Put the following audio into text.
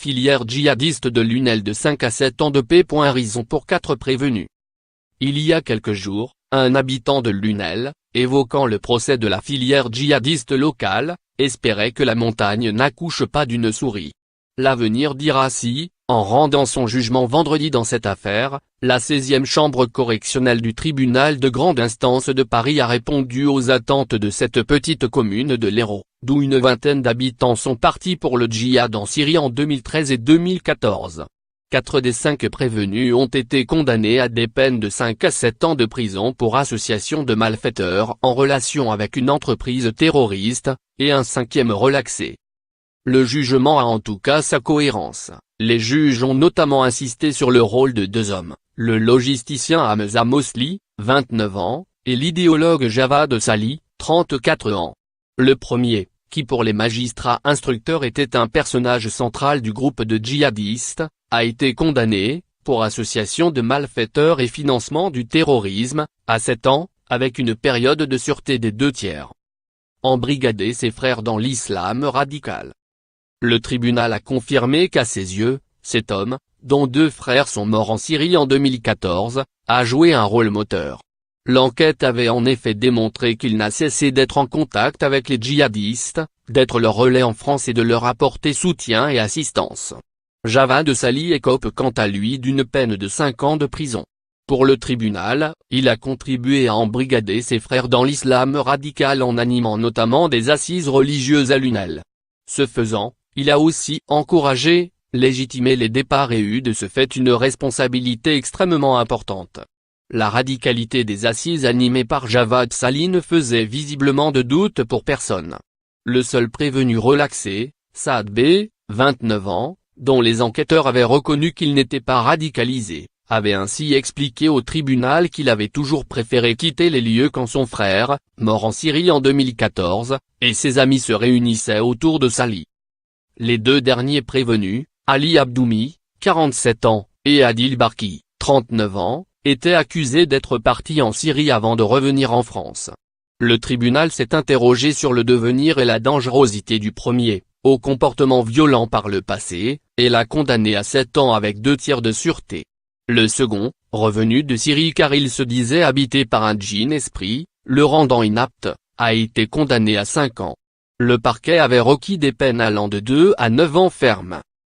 filière djihadiste de Lunel de 5 à 7 ans de prison pour 4 prévenus. Il y a quelques jours, un habitant de Lunel, évoquant le procès de la filière djihadiste locale, espérait que la montagne n'accouche pas d'une souris. L'avenir dira si, en rendant son jugement vendredi dans cette affaire, la 16e chambre correctionnelle du tribunal de grande instance de Paris a répondu aux attentes de cette petite commune de l'Hérault, d'où une vingtaine d'habitants sont partis pour le djihad en Syrie en 2013 et 2014. 4 des 5 prévenus ont été condamnés à des peines de 5 à 7 ans de prison pour association de malfaiteurs en relation avec une entreprise terroriste, et un 5e relaxé. Le jugement a en tout cas sa cohérence. Les juges ont notamment insisté sur le rôle de 2 hommes, le logisticien Hamza Mosli, 29 ans, et l'idéologue Javad Sali, 34 ans. Le premier, qui pour les magistrats instructeurs était un personnage central du groupe de djihadistes, a été condamné, pour association de malfaiteurs et financement du terrorisme, à 7 ans, avec une période de sûreté des 2 tiers. Embrigader ses frères dans l'islam radical. Le tribunal a confirmé qu'à ses yeux, cet homme, dont 2 frères sont morts en Syrie en 2014, a joué un rôle moteur. L'enquête avait en effet démontré qu'il n'a cessé d'être en contact avec les djihadistes, d'être leur relais en France et de leur apporter soutien et assistance. Javad Sali écope quant à lui d'une peine de 5 ans de prison. Pour le tribunal, il a contribué à embrigader ses frères dans l'islam radical en animant notamment des assises religieuses à Lunel. Ce faisant, il a aussi encouragé, légitimé les départs et eu de ce fait une responsabilité extrêmement importante. La radicalité des assises animées par Javad Sali ne faisait visiblement de doute pour personne. Le seul prévenu relaxé, Saad B, 29 ans, dont les enquêteurs avaient reconnu qu'il n'était pas radicalisé, avait ainsi expliqué au tribunal qu'il avait toujours préféré quitter les lieux quand son frère, mort en Syrie en 2014, et ses amis se réunissaient autour de Sali. Les 2 derniers prévenus, Ali Abdoumi, 47 ans, et Adil Barki, 39 ans, étaient accusés d'être partis en Syrie avant de revenir en France. Le tribunal s'est interrogé sur le devenir et la dangerosité du premier, au comportement violent par le passé, et l'a condamné à 7 ans avec 2 tiers de sûreté. Le second, revenu de Syrie car il se disait habité par un djinn esprit, le rendant inapte, a été condamné à 5 ans. Le parquet avait requis des peines allant de 2 à 9 ans ferme.